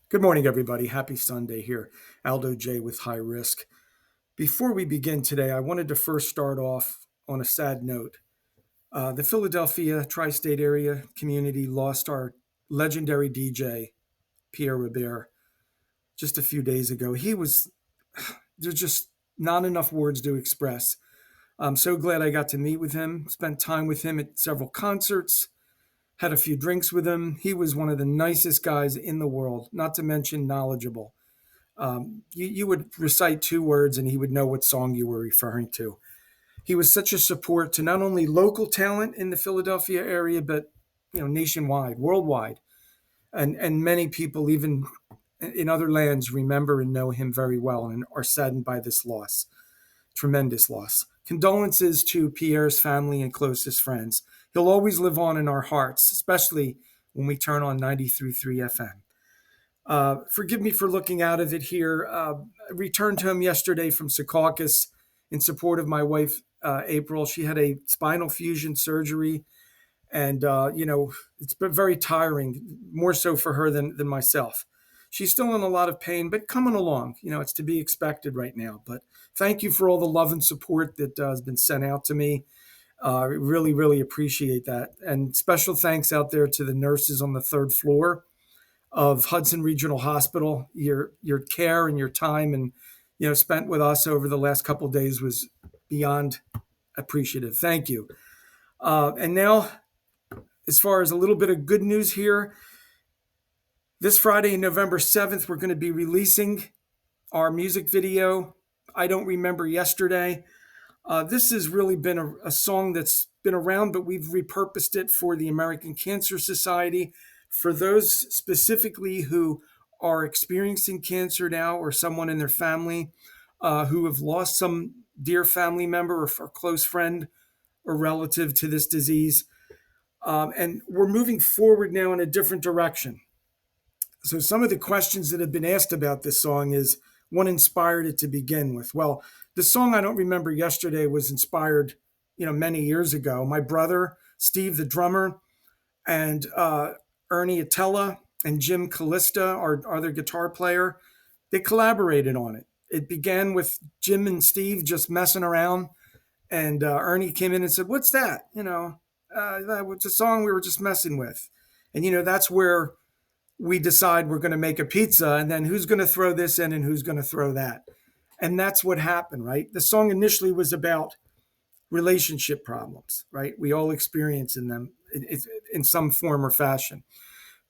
Good morning, everybody. Happy Sunday here. Aldo J with High Risk. Before we begin today, I wanted to first start off on a sad note. The Philadelphia tri state area community lost our legendary DJ, Pierre Robert, just a few days ago. There's just not enough words to express. I'm so glad I got to meet with him, spent time with him at several concerts, had a few drinks with him. He was one of the nicest guys in the world, not to mention knowledgeable. You would recite two words and he would know what song you were referring to. He was such a support to not only local talent in the Philadelphia area, but nationwide, worldwide, and many people even in other lands remember and know him very well and are saddened by this loss. Tremendous loss. Condolences to Pierre's family and closest friends. He'll always live on in our hearts, especially when we turn on 93.3 FM. Forgive me for looking out of it here. I returned to him yesterday from Secaucus in support of my wife, April. She had a spinal fusion surgery, and it's been very tiring, more so for her than myself. She's still in a lot of pain, but coming along. It's to be expected right now. But thank you for all the love and support that has been sent out to me. Really, really appreciate that. And special thanks out there to the nurses on the third floor of Hudson Regional Hospital. Your care and your time and spent with us over the last couple of days was beyond appreciative. Thank you. And now, as far as a little bit of good news here, this Friday, November 7th, we're going to be releasing our music video, I Don't Remember Yesterday. This has really been a song that's been around, but we've repurposed it for the American Cancer Society. For those specifically who are experiencing cancer now or someone in their family who have lost some dear family member or close friend or relative to this disease. And we're moving forward now in a different direction. So some of the questions that have been asked about this song is, what inspired it to begin with? Well, the song I Don't Remember Yesterday was inspired, many years ago. My brother, Steve, the drummer, and Ernie Attella and Jim Callista, our other guitar player, they collaborated on it. It began with Jim and Steve just messing around, and Ernie came in and said, "What's that?" That was a song we were just messing with. And that's where we decide we're going to make a pizza, and then who's going to throw this in and who's going to throw that. And that's what happened, right? The song initially was about relationship problems, right? We all experience in them in some form or fashion.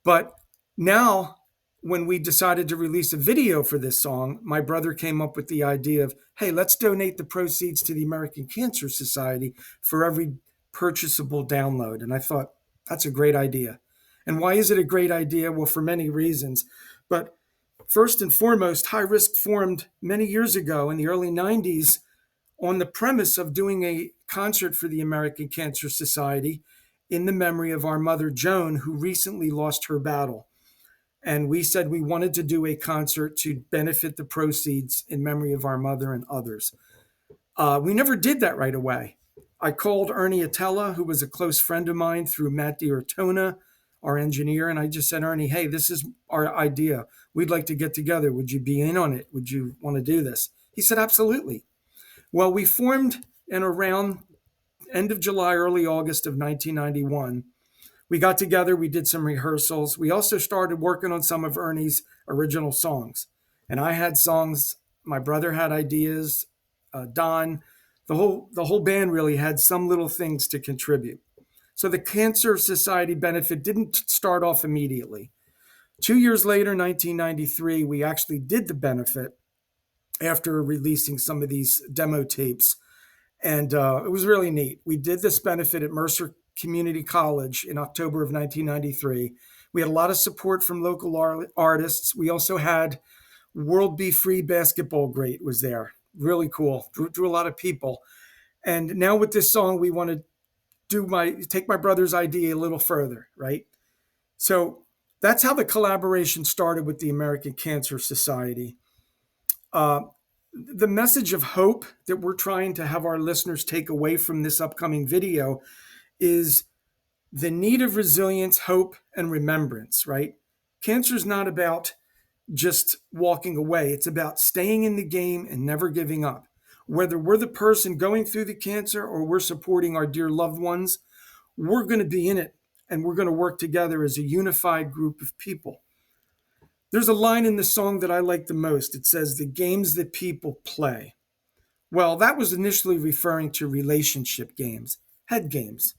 But now, when we decided to release a video for this song, my brother came up with the idea of, hey, let's donate the proceeds to the American Cancer Society for every purchasable download. And I thought, that's a great idea. And why is it a great idea? Well, for many reasons. But first and foremost, Hygh Risque formed many years ago in the early 90s on the premise of doing a concert for the American Cancer Society in the memory of our mother, Joan, who recently lost her battle. And we said we wanted to do a concert to benefit the proceeds in memory of our mother and others. We never did that right away. I called Ernie Attella, who was a close friend of mine through Matt D'Ortona, our engineer, and I just said, Ernie, hey, this is our idea. We'd like to get together. Would you be in on it? Would you want to do this? He said, absolutely. Well, we formed in around end of July, early August of 1991. We got together, we did some rehearsals. We also started working on some of Ernie's original songs. And I had songs, my brother had ideas, Don, the whole band really had some little things to contribute. So the Cancer Society benefit didn't start off immediately. 2 years later, 1993, we actually did the benefit after releasing some of these demo tapes. And it was really neat. We did this benefit at Mercer Community College in October of 1993. We had a lot of support from local artists. We also had World Be Free basketball great was there. Really cool. Drew a lot of people. And now with this song, we want to take my brother's idea a little further, right? So that's how the collaboration started with the American Cancer Society. The message of hope that we're trying to have our listeners take away from this upcoming video is the need of resilience, hope, and remembrance, right? Cancer is not about just walking away. It's about staying in the game and never giving up. Whether we're the person going through the cancer or we're supporting our dear loved ones, we're going to be in it and we're going to work together as a unified group of people. There's a line in the song that I like the most. It says, "The games that people play." Well, that was initially referring to relationship games, head games.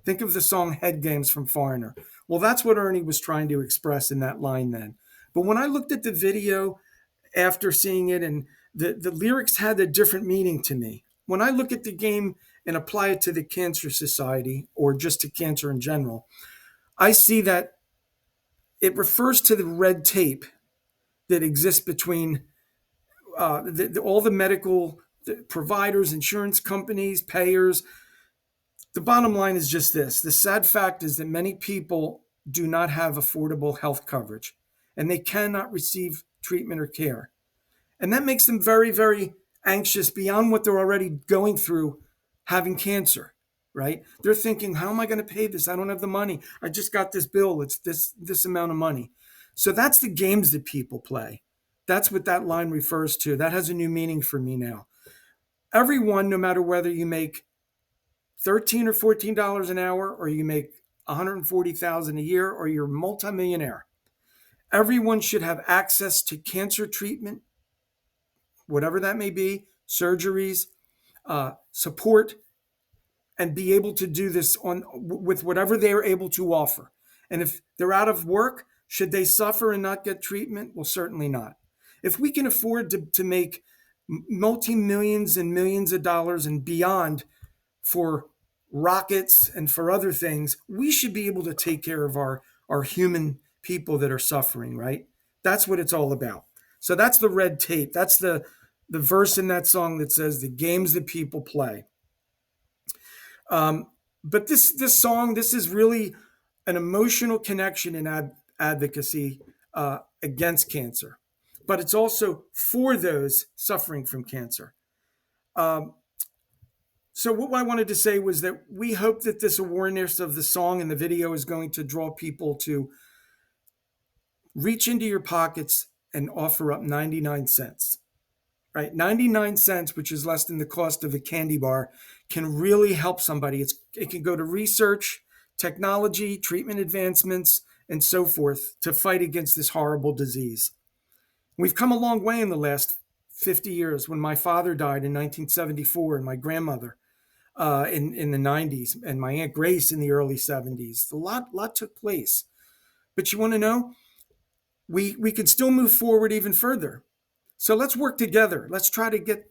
Think of the song Head Games from Foreigner. Well, that's what Ernie was trying to express in that line then. But when I looked at the video after seeing it, and the lyrics had a different meaning to me. When I look at the game and apply it to the Cancer Society or just to cancer in general, I see that it refers to the red tape that exists between all the medical providers, insurance companies, payers. The bottom line is just this. The sad fact is that many people do not have affordable health coverage and they cannot receive treatment or care. And that makes them very, very anxious beyond what they're already going through having cancer, right? They're thinking, how am I going to pay this? I don't have the money. I just got this bill. It's this amount of money. So that's the games that people play. That's what that line refers to. That has a new meaning for me now. Everyone, no matter whether you make $13 or $14 an hour or you make $140,000 a year or you're a multimillionaire, everyone should have access to cancer treatment, whatever that may be, surgeries, support, and be able to do this with whatever they are able to offer. And if they're out of work, should they suffer and not get treatment? Well, certainly not. If we can afford to make multi-millions and millions of dollars and beyond for rockets and for other things, we should be able to take care of our human people that are suffering, right? That's what it's all about. So that's the red tape. That's the verse in that song that says the games that people play. But this song, this is really an emotional connection in advocacy against cancer, but it's also for those suffering from cancer. So what I wanted to say was that we hope that this awareness of the song and the video is going to draw people to reach into your pockets and offer up 99 cents. Right, 99 cents, which is less than the cost of a candy bar, can really help somebody. It can go to research, technology, treatment advancements, and so forth to fight against this horrible disease. We've come a long way in the last 50 years. When my father died in 1974 and my grandmother in the 90s and my Aunt Grace in the early 70s, a lot took place. But you want to know, we could still move forward even further. So let's work together. Let's try to get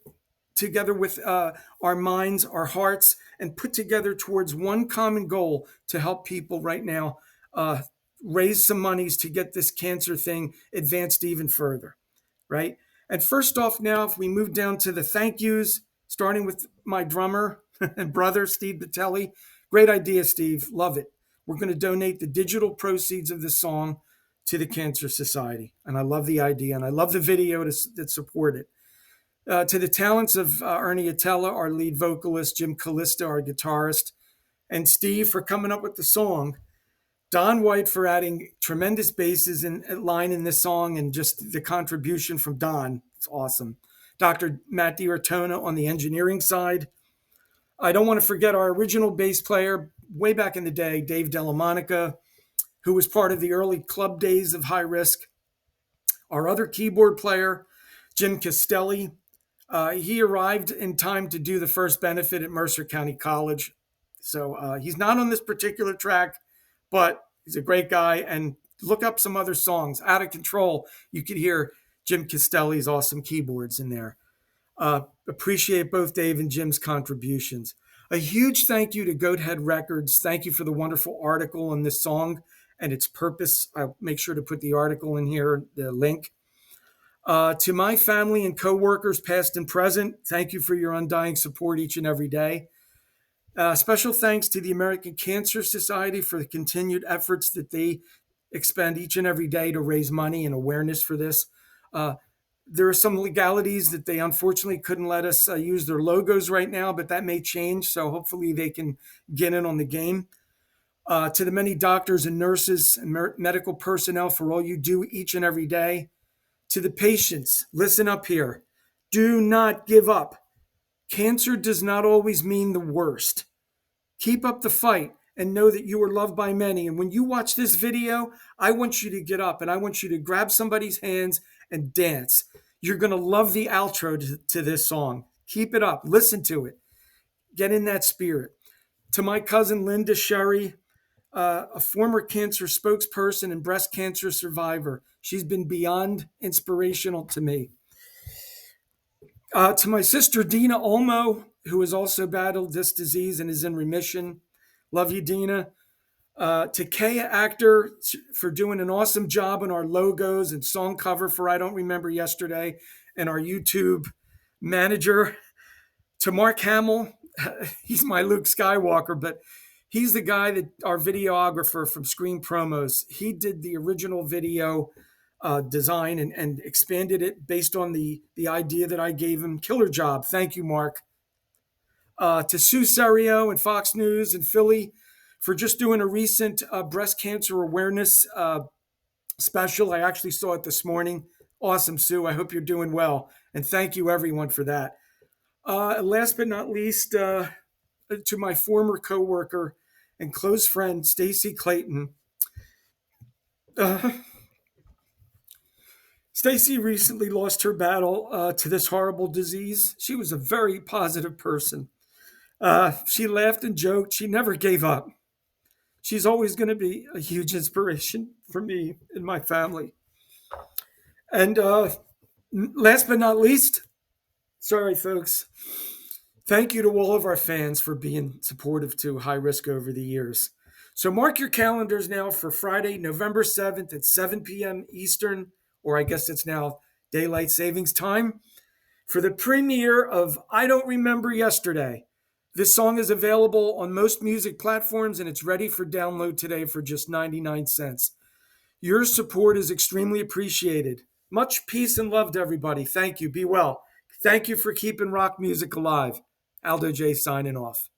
together with our minds, our hearts, and put together towards one common goal to help people right now raise some monies to get this cancer thing advanced even further, right? And first off now, if we move down to the thank yous, starting with my drummer and brother, Steve Batelli. Great idea, Steve. Love it. We're going to donate the digital proceeds of this song to the Cancer Society. And I love the idea, and I love the video that support it. To the talents of Ernie Attella, our lead vocalist, Jim Callista, our guitarist, and Steve for coming up with the song. Don White for adding tremendous basses and line in this song, and just the contribution from Don. It's awesome. Dr. Matt DiRtona on the engineering side. I don't want to forget our original bass player way back in the day, Dave Delamonica, who was part of the early club days of Hygh Risque. Our other keyboard player, Jim Castelli, he arrived in time to do the first benefit at Mercer County College. So he's not on this particular track, but he's a great guy. And look up some other songs. Out of Control, you could hear Jim Castelli's awesome keyboards in there. Appreciate both Dave and Jim's contributions. A huge thank you to Goathead Records. Thank you for the wonderful article on this song and its purpose. I'll make sure to put the article in here, the link. To my family and coworkers, past and present, thank you for your undying support each and every day. Special thanks to the American Cancer Society for the continued efforts that they expend each and every day to raise money and awareness for this. There are some legalities that they unfortunately couldn't let us use their logos right now, but that may change. So hopefully they can get in on the game. To the many doctors and nurses and medical personnel for all you do each and every day. To the patients, listen up here. Do not give up. Cancer does not always mean the worst. Keep up the fight and know that you are loved by many. And when you watch this video, I want you to get up and I want you to grab somebody's hands and dance. You're going to love the outro to this song. Keep it up. Listen to it. Get in that spirit. To my cousin Linda Sherry, a former cancer spokesperson and breast cancer survivor, she's been beyond inspirational to me. To my sister Dina Olmo, who has also battled this disease and is in remission. Love you, Dina. To Kaya Actor for doing an awesome job on our logos and song cover for I Don't Remember Yesterday, and our YouTube manager. To Mark Hamill, he's my Luke Skywalker, but he's the guy that our videographer from Screen Promos. He did the original video design and expanded it based on the idea that I gave him. Killer job. Thank you, Mark. To Sue Serio and Fox News and Philly for just doing a recent breast cancer awareness special. I actually saw it this morning. Awesome, Sue. I hope you're doing well. And thank you, everyone, for that. Last but not least, to my former coworker and close friend, Stacy Clayton. Stacy recently lost her battle to this horrible disease. She was a very positive person. She laughed and joked. She never gave up. She's always going to be a huge inspiration for me and my family. And last but not least, sorry, folks, thank you to all of our fans for being supportive to Hygh Risque over the years. So mark your calendars now for Friday, November 7th at 7 p.m. Eastern, or I guess it's now Daylight Savings Time, for the premiere of I Don't Remember Yesterday. This song is available on most music platforms and it's ready for download today for just 99 cents. Your support is extremely appreciated. Much peace and love to everybody. Thank you. Be well. Thank you for keeping rock music alive. Aldo J signing off.